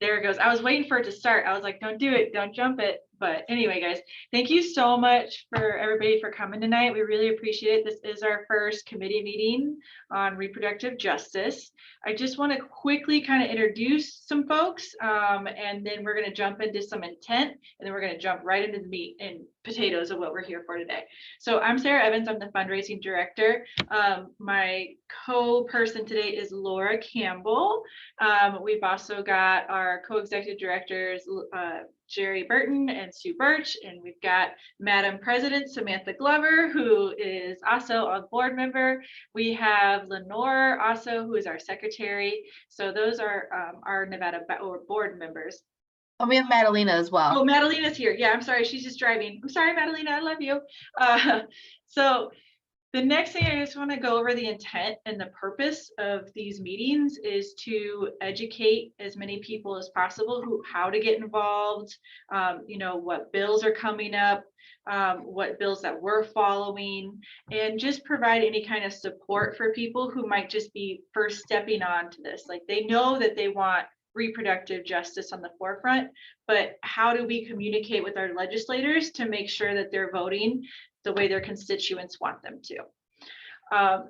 There it goes. I was waiting for it to start. I was like, don't do it, don't jump it. But anyway, guys, thank you so much for everybody for coming tonight. We really appreciate it. This is our first committee meeting on reproductive justice. I just want to quickly kind of introduce some folks, and then we're going to jump into some intent, and then we're going to jump right into the meat and potatoes of what we're here for today. So I'm Sarah Evans. I'm the fundraising director. My co-person today is Laura Campbell. We've also got our co-executive directors, Jerry Burton and Sue Birch, and we've got Madam President Samantha Glover, who is also a board member. We have Lenore also, who is our secretary. So those are our Nevada board members. Oh, we have Madalena as well. Oh, Madalena's here. Yeah, I'm sorry, she's just driving. I'm sorry, Madalena, I love you. So the next thing I just want to go over the intent and the purpose of these meetings is to educate as many people as possible how to get involved, what bills are coming up, what bills that we're following, and just provide any kind of support for people who might just be first stepping on to this. Like, they know that they want reproductive justice on the forefront, but how do we communicate with our legislators to make sure that they're voting the way their constituents want them to?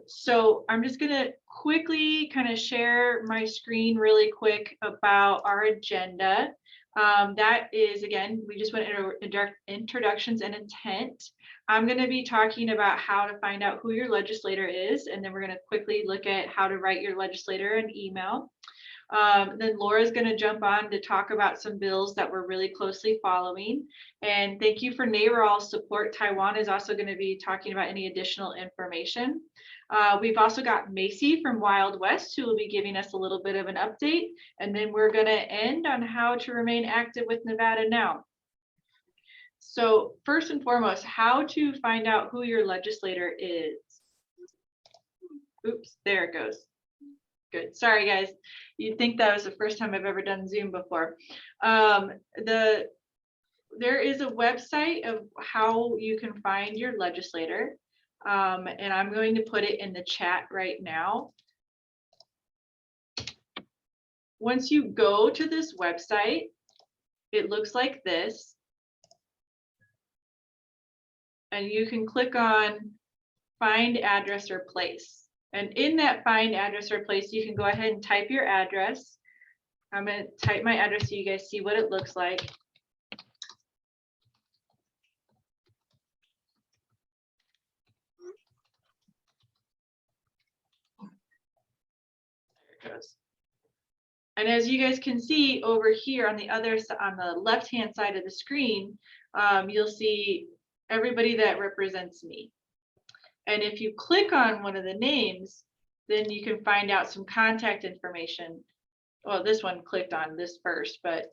So I'm just going to quickly kind of share my screen really quick about our agenda. That is, again, we just went into introductions and intent. I'm going to be talking about how to find out who your legislator is, and then we're going to quickly look at how to write your legislator an email. Then Laura's going to jump on to talk about some bills that we're really closely following. And thank you for NARAL's support. Taiwan is also going to be talking about any additional information. We've also got Macy from Wild West, who will be giving us a little bit of an update. And then we're going to end on how to remain active with Nevada Now. So first and foremost, how to find out who your legislator is. Oops, there it goes. Good. Sorry, guys. You'd think that was the first time I've ever done Zoom before. There is a website of how you can find your legislator, and I'm going to put it in the chat right now. Once you go to this website, it looks like this, and you can click on Find Address or Place. And in that find address or place, you can go ahead and type your address. I'm going to type my address so you guys see what it looks like. There it goes. And as you guys can see over here on the left-hand side of the screen, you'll see everybody that represents me. And if you click on one of the names, then you can find out some contact information. Well, this one clicked on this first, but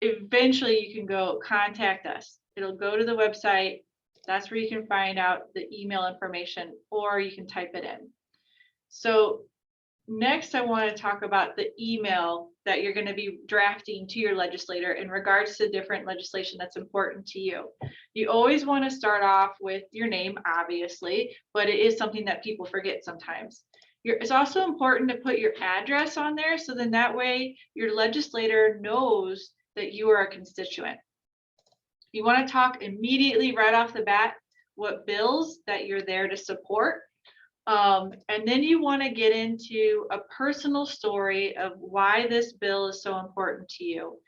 eventually you can go contact us. It'll go to the website. That's where you can find out the email information, or you can type it in. So next, I want to talk about the email that you're going to be drafting to your legislator in regards to different legislation that's important to you. You always want to start off with your name, obviously, but it is something that people forget sometimes. It's also important to put your address on there, so then that way your legislator knows that you are a constituent. You want to talk immediately right off the bat what bills that you're there to support. And then you want to get into a personal story of why this bill is so important to you.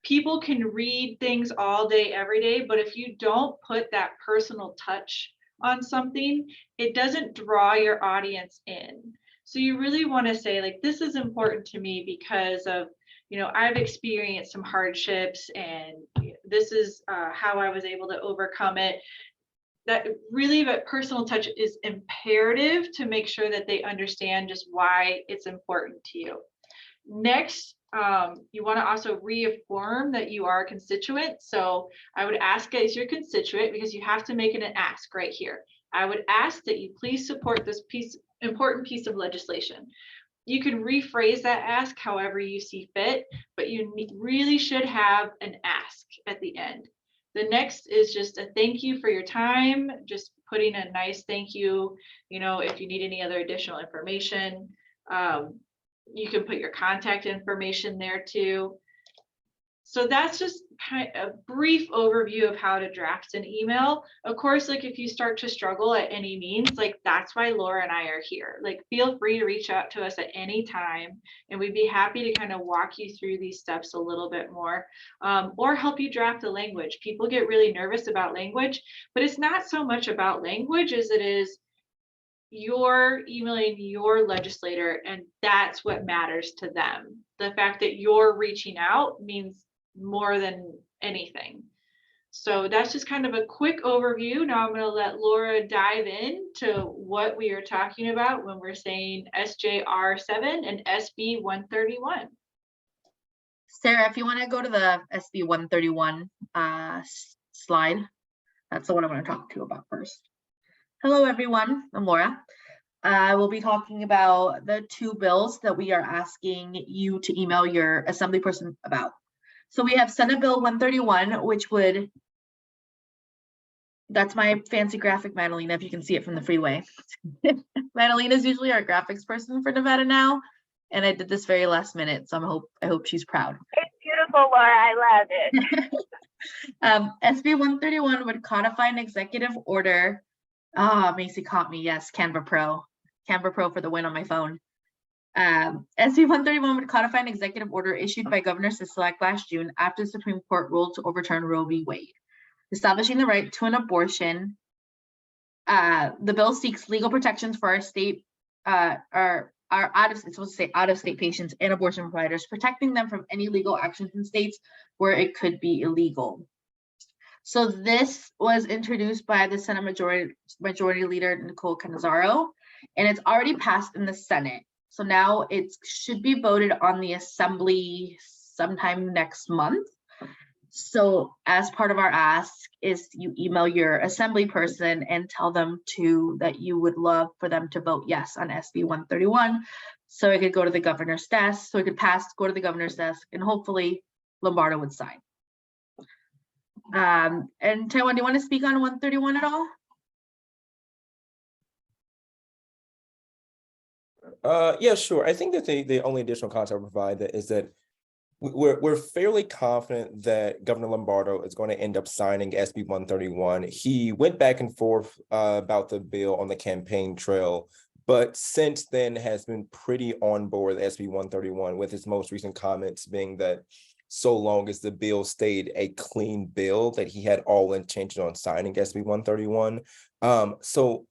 People can read things all day, every day, but if you don't put that personal touch on something, it doesn't draw your audience in. So you really want to say, like, this is important to me because of, I've experienced some hardships, and this is how I was able to overcome it. That really, that personal touch is imperative to make sure that they understand just why it's important to you. Next, you want to also reaffirm that you are a constituent. So I would ask as your constituent, because you have to make it an ask right here. I would ask that you please support this important piece of legislation. You can rephrase that ask however you see fit, but you really should have an ask at the end. The next is just a thank you for your time, just putting a nice thank you, if you need any other additional information. You can put your contact information there too. So that's just kind of a brief overview of how to draft an email. Of course, like if you start to struggle at any means, like that's why Laura and I are here. Like feel free to reach out to us at any time, and we'd be happy to kind of walk you through these steps a little bit more, or help you draft the language. People get really nervous about language, but it's not so much about language as it is you're emailing your legislator, and that's what matters to them. The fact that you're reaching out means more than anything. So that's just kind of a quick overview. Now I'm going to let Laura dive into what we are talking about when we're saying SJR 7 and SB 131. Sarah, if you want to go to the SB 131 slide, that's the one I'm going to talk to you about first. Hello, everyone. I'm Laura. I will be talking about the two bills that we are asking you to email your assembly person about. So we have Senate Bill 131, which would, that's my fancy graphic, Madalena, if you can see it from the freeway. Madalena is usually our graphics person for Nevada now, and I did this very last minute, so I hope she's proud. It's beautiful, Laura. I love it. SB 131 would codify an executive order. Macy caught me. Yes, Canva Pro for the win on my phone. SB 131 would codify an executive order issued by Governor Sisolak last June after the Supreme Court ruled to overturn Roe v. Wade, establishing the right to an abortion. The bill seeks legal protections for our state, our out-of-state patients and abortion providers, protecting them from any legal actions in states where it could be illegal. So this was introduced by the Senate Majority Leader Nicole Canizaro, and it's already passed in the Senate. So now it should be voted on the Assembly sometime next month. So as part of our ask is you email your Assembly person and tell them that you would love for them to vote yes on SB 131. So it could go to the governor's desk, so it could pass, go to the governor's desk, and hopefully Lombardo would sign. And Taiwan, do you want to speak on 131 at all? Yeah, sure. I think that the only additional context I provide is that we're fairly confident that Governor Lombardo is going to end up signing SB 131. He went back and forth about the bill on the campaign trail, but since then has been pretty on board with SB 131, with his most recent comments being that so long as the bill stayed a clean bill, that he had all intention on signing SB 131. So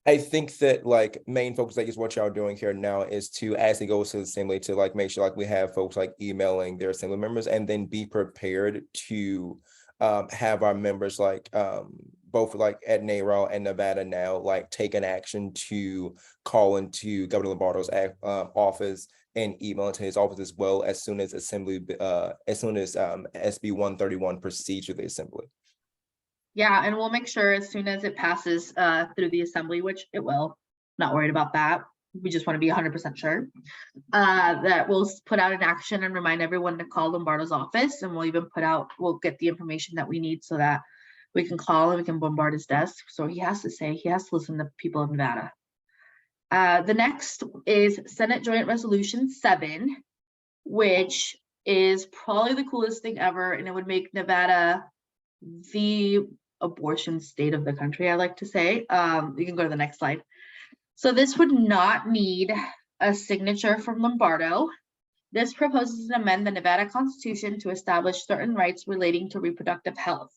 I think that like main focus, like is what y'all are doing here now is to, as it goes to the assembly, to like make sure like we have folks like emailing their assembly members, and then be prepared to have our members like both like at NARAL and Nevada now like take an action to call into Governor Lombardo's office and email into his office as well as soon as SB 131 proceeds through the assembly. Yeah, and we'll make sure as soon as it passes through the assembly, which it will, not worried about that. We just want to be 100% sure that we'll put out an action and remind everyone to call Lombardo's office, and we'll get the information that we need so that we can call and we can bombard his desk. So he has to listen to people of Nevada. The next is Senate Joint Resolution 7, which is probably the coolest thing ever, and it would make Nevada the abortion state of the country, I like to say. You can go to the next slide. So this would not need a signature from Lombardo. This proposes to amend the Nevada Constitution to establish certain rights relating to reproductive health.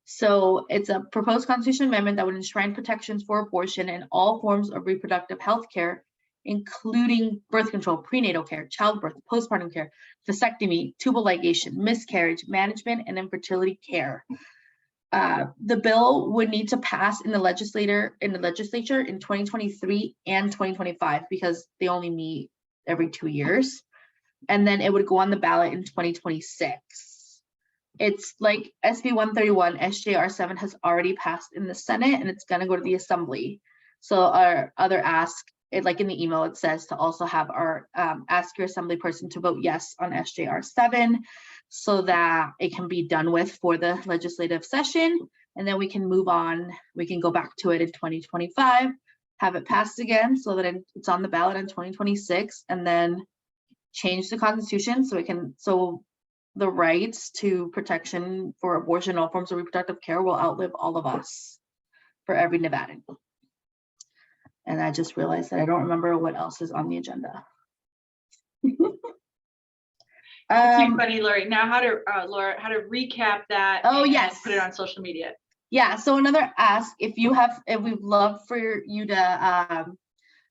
So it's a proposed constitutional amendment that would enshrine protections for abortion and all forms of reproductive health care, including birth control, prenatal care, childbirth, postpartum care, vasectomy, tubal ligation, miscarriage, management, and infertility care. The bill would need to pass in the legislature in 2023 and 2025 because they only meet every 2 years. And then it would go on the ballot in 2026. It's like SB 131, SJR 7 has already passed in the Senate and it's going to go to the Assembly. So our other ask, like in the email, it says to also have our ask your Assembly person to vote yes on SJR 7 so that it can be done with for the legislative session. And then we can move on. We can go back to it in 2025 have it passed again so that it's on the ballot in 2026, and then change the Constitution so the rights to protection for abortion, all forms of reproductive care will outlive all of us for every Nevadan. And I just realized that I don't remember what else is on the agenda. It's too funny, Lori. Now Laura, how to recap that Oh, and yes. put it on social media. Yeah, so another ask, if we'd love for you to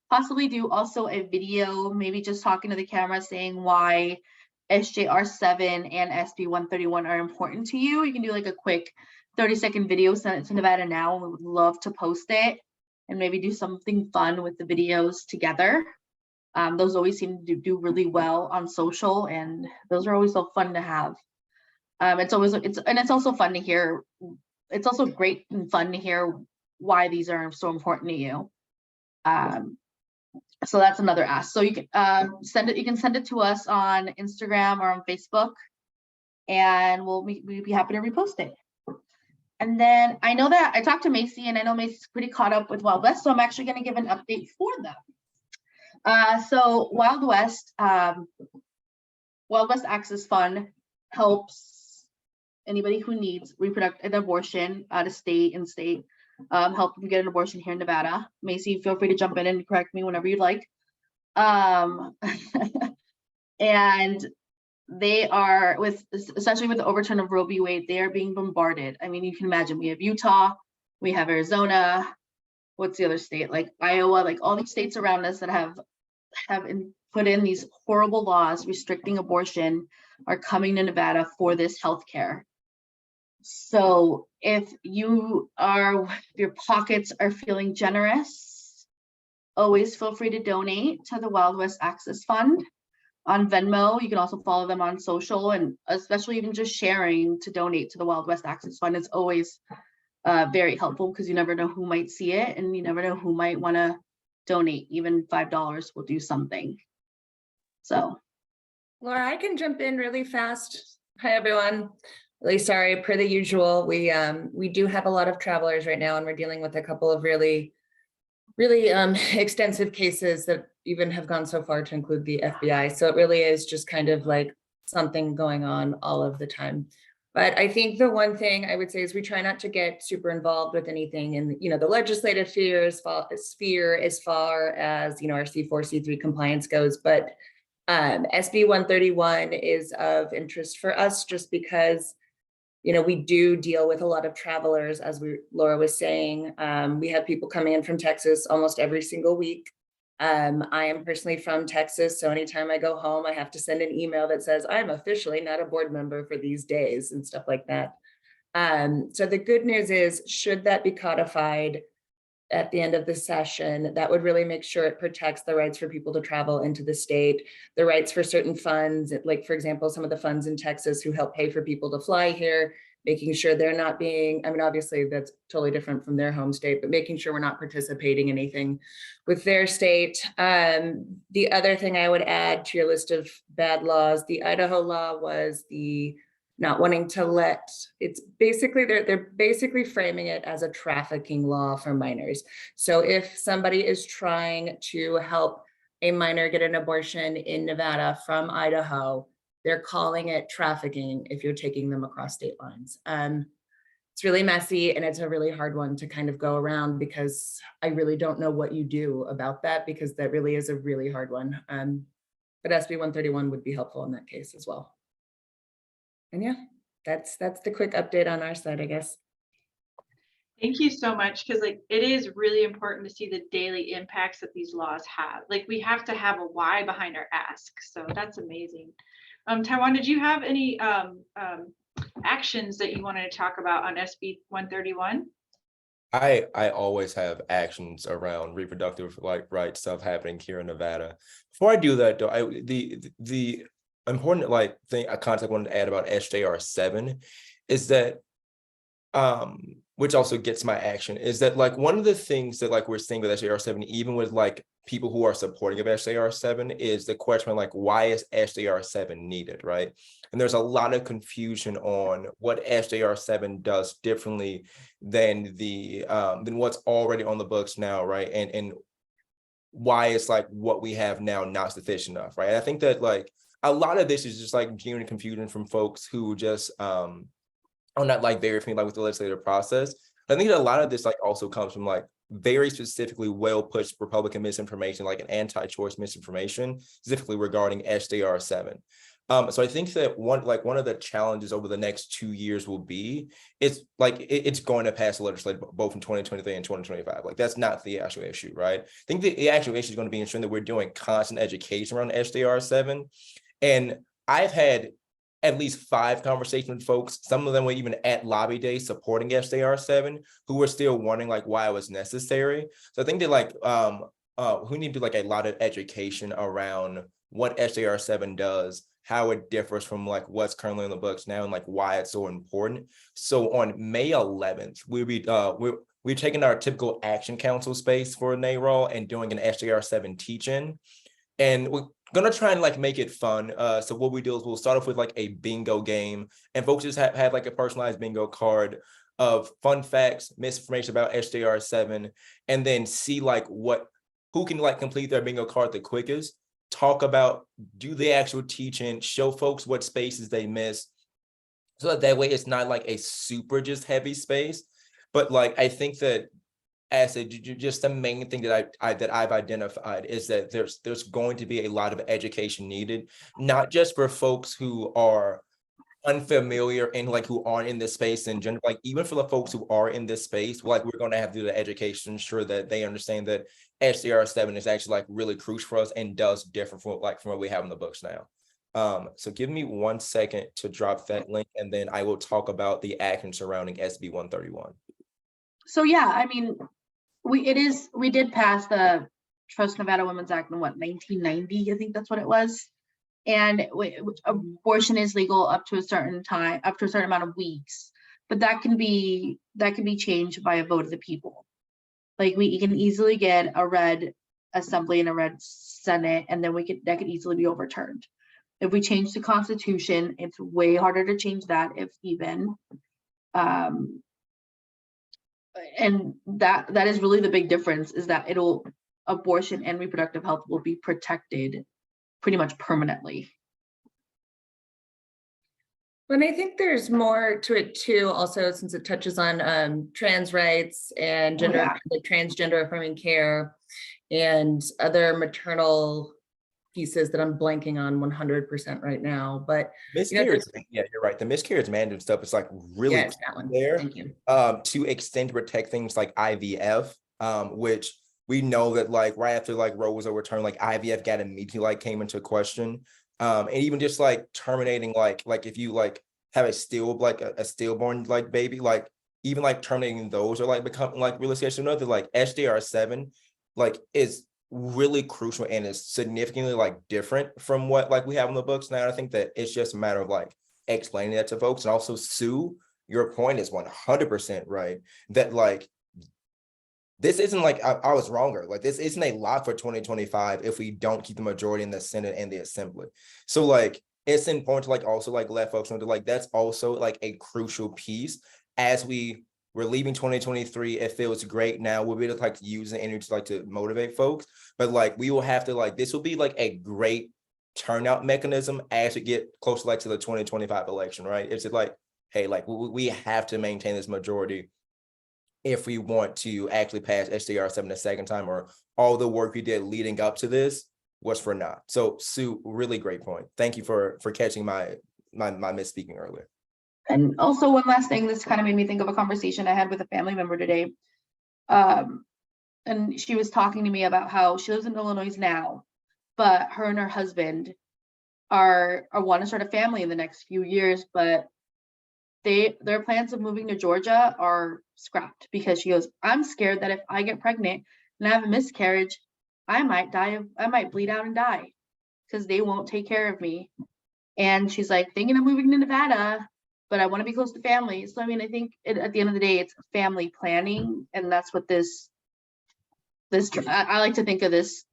possibly do also a video, maybe just talking to the camera saying why SJR 7 and SB 131 are important to you. You can do like a quick 30-second video, send it to Nevada Now, and we would love to post it and maybe do something fun with the videos together. Those always seem to do really well on social, and those are always so fun to have. It's also fun to hear. It's also great and fun to hear why these are so important to you. So that's another ask. So you can send it. You can send it to us on Instagram or on Facebook, and we'd be happy to repost it. And then I know that I talked to Macy, and I know Macy's pretty caught up with Wild West, so I'm actually going to give an update for them. So Wild West Access Fund helps anybody who needs reproductive abortion out of state and state, help them get an abortion here in Nevada. Macy, feel free to jump in and correct me whenever you'd like. And they are, especially with the overturn of Roe v. Wade, they are being bombarded. I mean, you can imagine, we have Utah, we have Arizona, what's the other state, like Iowa, like all these states around us that have put in these horrible laws restricting abortion are coming to Nevada for this healthcare. So if your pockets are feeling generous, always feel free to donate to the Wild West Access Fund on Venmo. You can also follow them on social, and especially even just sharing to donate to the Wild West Access Fund is always very helpful, because you never know who might see it, and you never know who might want to donate. Even $5 will do something. So Laura, I can jump in really fast. Hi, everyone. Really sorry, per the usual. We do have a lot of travelers right now, and we're dealing with a couple of really extensive cases that even have gone so far to include the FBI. So it really is just kind of like something going on all of the time. But I think the one thing I would say is we try not to get super involved with anything in, the legislative sphere as far as our C4, C3 compliance goes. But SB 131 is of interest for us just because we do deal with a lot of travelers, as Laura was saying. We have people coming in from Texas almost every single week. I am personally from Texas, so anytime I go home, I have to send an email that says I'm officially not a board member for these days and stuff like that. So the good news is, should that be codified at the end of the session, that would really make sure it protects the rights for people to travel into the state, the rights for certain funds, like for example, some of the funds in Texas who help pay for people to fly here, making sure they're not being, obviously that's totally different from their home state, but making sure we're not participating in anything with their state. The other thing I would add to your list of bad laws, the Idaho law was the not wanting to it's basically, they're basically framing it as a trafficking law for minors. So if somebody is trying to help a minor get an abortion in Nevada from Idaho, they're calling it trafficking if you're taking them across state lines. It's really messy, and it's a really hard one to kind of go around, because I really don't know what you do about that, because that really is a really hard one. But SB 131 would be helpful in that case as well. And yeah, that's the quick update on our side, I guess. Thank you so much, because it is really important to see the daily impacts that these laws have. We have to have a why behind our ask. So that's amazing. Taiwan, did you have any actions that you wanted to talk about on SB 131? I always have actions around reproductive rights stuff happening here in Nevada. Before I do that though, the important thing, a concept I wanted to add about SJR 7 is that which also gets my action, is that like one of the things that like we're seeing with SJR7, even with like people who are supporting of SJR7, is the question like, why is SJR7 needed, right? And there's a lot of confusion on what SJR7 does differently than than what's already on the books now, right? And why it's like what we have now not sufficient enough, right? And I think that like a lot of this is just like genuine confusion from folks who just are not like very familiar with the legislative process. I think that a lot of this like also comes from like very specifically well pushed Republican misinformation, like an anti-choice misinformation, specifically regarding SJR7. So I think that one of the challenges over the next 2 years will be, it's going to pass the legislature both in 2023 and 2025. Like that's not the actual issue, right? I think the actual issue is going to be ensuring that we're doing constant education around SJR7. And I've had at least 5 conversations with folks, some of them were even at lobby day supporting SJR7, who were still wondering like why it was necessary. So I think that like we need to do like a lot of education around what SJR7 does, how it differs from like what's currently in the books now, and like why it's so important. So on May 11th, we're taking our typical action council space for NARAL and doing an SJR7 teach-in. And we're gonna try and like make it fun. So what we do is we'll start off with like a bingo game, and folks just have like a personalized bingo card of fun facts, misinformation about SJR7, and then see like who can like complete their bingo card the quickest, talk about, do the actual teaching, show folks what spaces they miss, so that way it's not like a super just heavy space. But like I think that as just the main thing that I've identified is that there's going to be a lot of education needed, not just for folks who are unfamiliar and like who aren't in this space in general, like even for the folks who are in this space, like we're going to have to do the education, ensure that they understand that SJR7 is actually like really crucial for us and does differ from what we have in the books now. So give me 1 second to drop that link, and then I will talk about the action surrounding SB 131. So yeah, I mean, we did pass the Trust Nevada Women's Act in what, 1990, I think that's what it was. And abortion is legal up to a certain time, up to a certain amount of weeks, but that can be changed by a vote of the people. Like we can easily get a red assembly and a red Senate, and then that could easily be overturned. If we change the Constitution, it's way harder to change that, if even. And that is really the big difference, is that abortion and reproductive health will be protected pretty much permanently. And I think there's more to it too, also, since it touches on trans rights and like transgender affirming care and other maternal pieces that I'm blanking on 100% right now. But Miscarriage, yeah, you're right. The miscarriage management stuff is like really there. Thank you. To extend to protect things like IVF, which we know that like right after like Roe was overturned, like IVF got immediately like came into question. And even just like terminating like if you like have a stillborn like baby, like even like terminating those are like becoming like really serious. So know that like SJR7 like is really crucial and is significantly like different from what like we have in the books now. I think that it's just a matter of like explaining that to folks. And also, Sue, your point is 100% right, that like this isn't like I was wronger, like this isn't a lot for 2025 if we don't keep the majority in the Senate and the Assembly. So like it's important to like also like let folks know that like that's also like a crucial piece. As we're leaving 2023, it feels great now. We'll be able to like use the energy to like to motivate folks, but like we will have to like, this will be like a great turnout mechanism as we get close like to the 2025 election, right? It's like, hey, like we have to maintain this majority if we want to actually pass SJR7 a second time, or all the work we did leading up to this was for naught. So Sue, really great point. Thank you for catching my misspeaking earlier. And also one last thing, this kind of made me think of a conversation I had with a family member today. And she was talking to me about how she lives in Illinois now, but her and her husband are want to start a family in the next few years, but their plans of moving to Georgia are scrapped because she goes, I'm scared that if I get pregnant and I have a miscarriage, I might bleed out and die because they won't take care of me. And she's like, thinking of moving to Nevada but I want to be close to family. So, I mean, I think at the end of the day, it's family planning, and that's what I like to think of this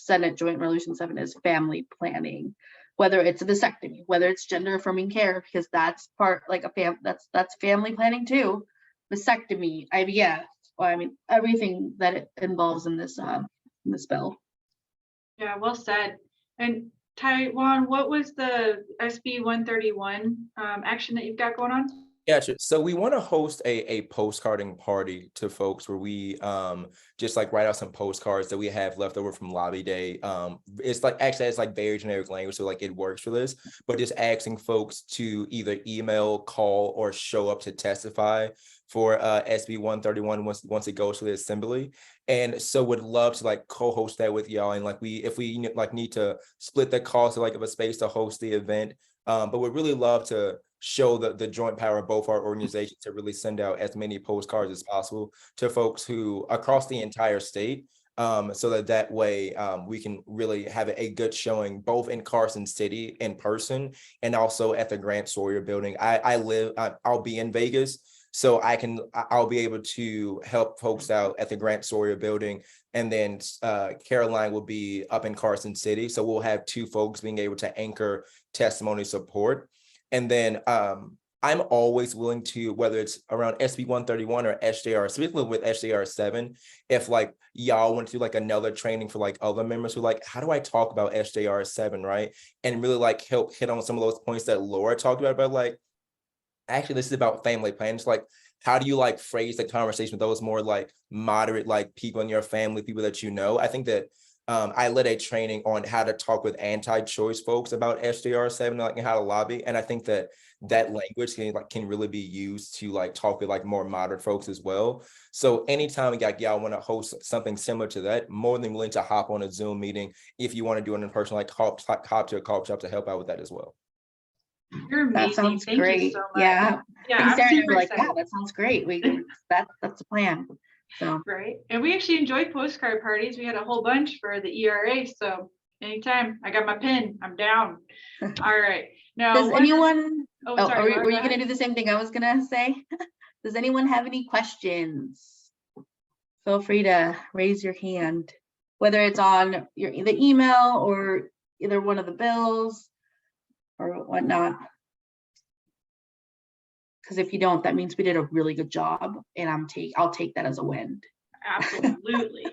Senate Joint Resolution 7 as family planning, whether it's a vasectomy, whether it's gender affirming care, because that's part like that's family planning too. Vasectomy, IVF, well, I mean, everything that it involves in this bill. Yeah, well said. And Taiwan, what was the SB 131 action that you've got going on? Gotcha. So we want to host a postcarding party to folks where we just like write out some postcards that we have left over from lobby day. It's like actually it's like very generic language, so like it works for this, but just asking folks to either email, call, or show up to testify for SB 131 once it goes to the assembly. And so would love to like co-host that with y'all. And like if we like need to split the cost of like of a space to host the event. But we'd really love to show the joint power of both our organizations to really send out as many postcards as possible to folks who across the entire state, so that way we can really have a good showing both in Carson City in person and also at the Grant Sawyer building. I'll be in Vegas, so I'll be able to help folks out at the Grant Sawyer building, and then Caroline will be up in Carson City, so we'll have two folks being able to anchor testimony support. And then I'm always willing to, whether it's around SB 131 or SJR, specifically with SJR 7, if like y'all want to do like another training for like other members who like, how do I talk about SJR 7, right? And really like help hit on some of those points that Laura talked about like, actually this is about family planning. It's like, how do you like phrase the conversation with those more like moderate, like people in your family, people that you know? I think that I led a training on how to talk with anti-choice folks about SJR 7, like, and how to lobby. And I think that language can really be used to like talk with like more moderate folks as well. So anytime y'all want to host something similar to that, more than willing to hop on a Zoom meeting. If you want to do it in person, like hop to a coffee shop to help out with that as well. You're amazing. That sounds Thank great. you so much. Yeah. Yeah, Thanks, I'm Sarah. super We're like, excited. yeah, that sounds great. That's the plan. So Right. And we actually enjoy postcard parties. We had a whole bunch for the ERA. So anytime I got my pin, I'm down. All right. Now, does anyone, sorry, were Laura, you go gonna ahead. do the same thing I was gonna say? Does anyone have any questions? Feel free to raise your hand, whether it's on the email or either one of the bills or whatnot. Because if you don't, that means we did a really good job, and I'll take that as a win. Absolutely.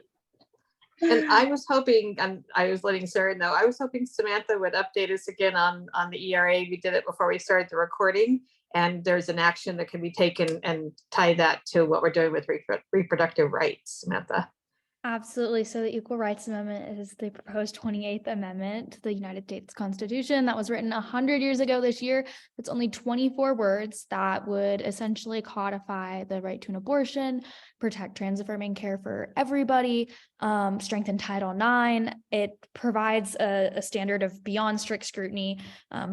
And I was hoping, I was letting Sarah know, I was hoping Samantha would update us again on the ERA. We did it before we started the recording, and there's an action that can be taken and tie that to what we're doing with reproductive rights, Samantha. Absolutely. So the Equal Rights Amendment is the proposed 28th Amendment to the United States Constitution that was written 100 years ago this year. It's only 24 words that would essentially codify the right to an abortion, protect trans affirming care for everybody, strengthen Title IX. It provides a standard of beyond strict scrutiny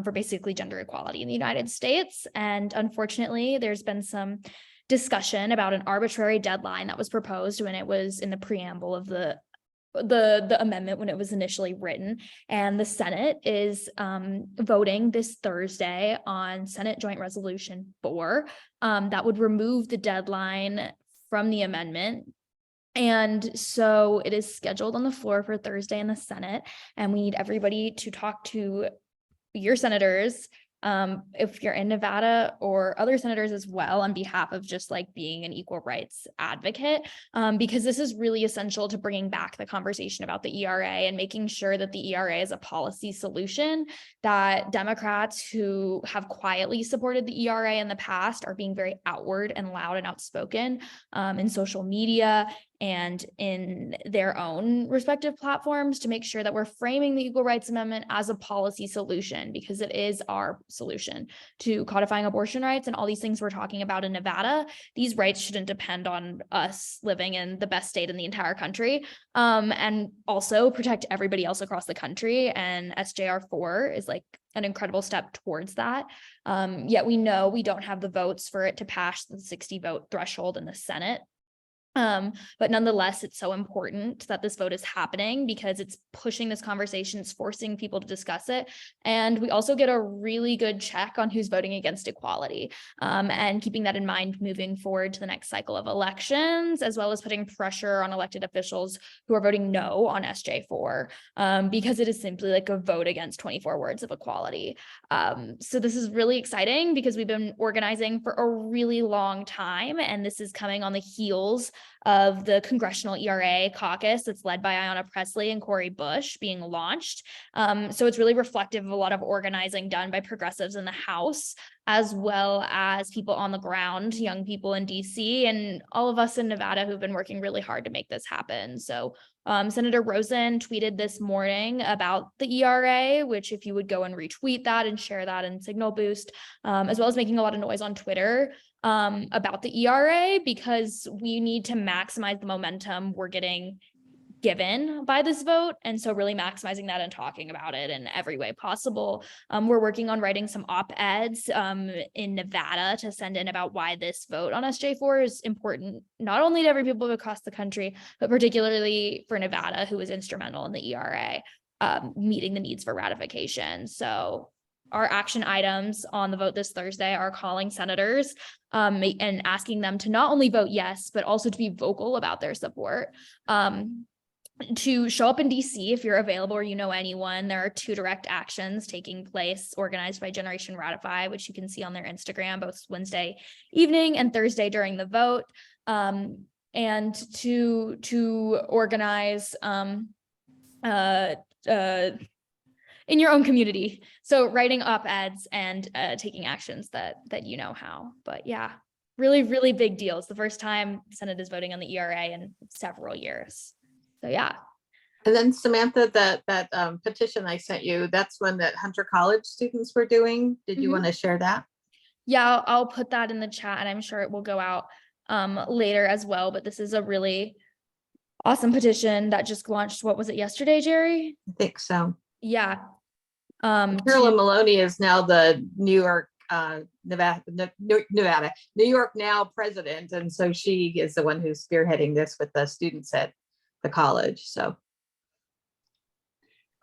for basically gender equality in the United States. And unfortunately, there's been some discussion about an arbitrary deadline that was proposed when it was in the preamble of the amendment when it was initially written. And the Senate is voting this Thursday on Senate Joint Resolution 4 that would remove the deadline from the amendment. And so it is scheduled on the floor for Thursday in the Senate, and we need everybody to talk to your senators if you're in Nevada, or other senators as well, on behalf of just like being an equal rights advocate, because this is really essential to bringing back the conversation about the ERA and making sure that the ERA is a policy solution, that Democrats who have quietly supported the ERA in the past are being very outward and loud and outspoken in social media and in their own respective platforms, to make sure that we're framing the Equal Rights Amendment as a policy solution, because it is our solution to codifying abortion rights and all these things we're talking about in Nevada. These rights shouldn't depend on us living in the best state in the entire country, and also protect everybody else across the country. And SJR 4 is like an incredible step towards that. Yet we know we don't have the votes for it to pass the 60 vote threshold in the Senate. But nonetheless, it's so important that this vote is happening because it's pushing this conversation, it's forcing people to discuss it. And we also get a really good check on who's voting against equality, and keeping that in mind moving forward to the next cycle of elections, as well as putting pressure on elected officials who are voting no on SJ4, because it is simply like a vote against 24 words of equality. So this is really exciting because we've been organizing for a really long time, and this is coming on the heels of the Congressional ERA caucus that's led by Ayanna Pressley and Cori Bush being launched. So it's really reflective of a lot of organizing done by progressives in the House, as well as people on the ground, young people in DC, and all of us in Nevada who've been working really hard to make this happen. So Senator Rosen tweeted this morning about the ERA, which if you would go and retweet that and share that in Signal Boost, as well as making a lot of noise on Twitter about the ERA, because we need to maximize the momentum we're getting given by this vote. And so really maximizing that and talking about it in every way possible. We're working on writing some op-eds in Nevada to send in about why this vote on SJ4 is important, not only to every people across the country, but particularly for Nevada, who was instrumental in the ERA, meeting the needs for ratification. So our action items on the vote this Thursday are calling senators and asking them to not only vote yes, but also to be vocal about their support. To show up in DC if you're available or you know anyone. There are 2 direct actions taking place organized by Generation Ratify, which you can see on their Instagram, both Wednesday evening and Thursday during the vote. And to organize in your own community. So writing op-eds and taking actions that you know how. But yeah, really, really big deal. It's the first time the Senate is voting on the ERA in several years. So yeah. And then Samantha, that petition I sent you, that's one that Hunter College students were doing. Did you want to share that? Yeah, I'll put that in the chat, and I'm sure it will go out later as well. But this is a really awesome petition that just launched. What was it, yesterday, Jerry? I think so. Yeah. Carolyn Maloney is now the New York, New York Now president. And so she is the one who's spearheading this with the students at the college. So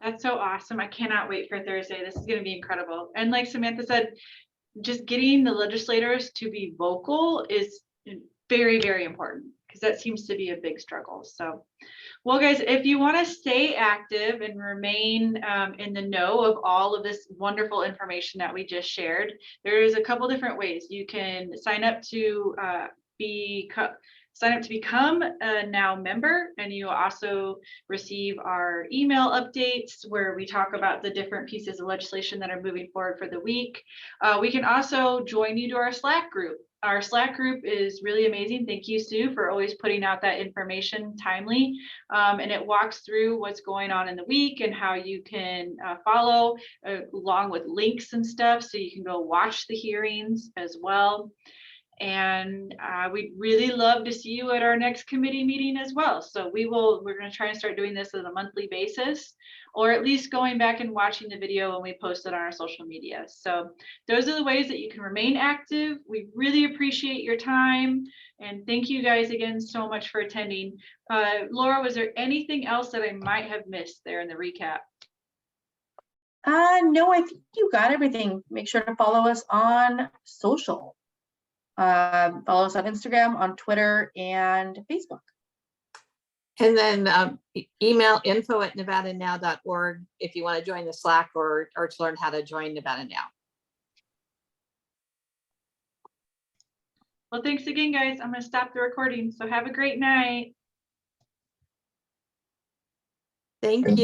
That's so awesome. I cannot wait for Thursday. This is going to be incredible. And like Samantha said, just getting the legislators to be vocal is very, very important, because that seems to be a big struggle. So, well, guys, if you want to stay active and remain in the know of all of this wonderful information that we just shared, there's a couple different ways. You can sign up to become a Now member, and you will also receive our email updates where we talk about the different pieces of legislation that are moving forward for the week. We can also join you to our Slack group. Our Slack group is really amazing. Thank you, Sue, for always putting out that information timely. And it walks through what's going on in the week and how you can follow along with links and stuff. So you can go watch the hearings as well. And we'd really love to see you at our next committee meeting as well. So we're going to try and start doing this on a monthly basis, or at least going back and watching the video when we post it on our social media. So those are the ways that you can remain active. We really appreciate your time. And thank you guys again so much for attending. Laura, was there anything else that I might have missed there in the recap? No, I think you got everything. Make sure to follow us on social. Follow us on Instagram, on Twitter, and Facebook. And then email info@nevadanow.org if you want to join the Slack or to learn how to join Nevada Now. Well, thanks again, guys. I'm going to stop the recording. So have a great night. Thank you.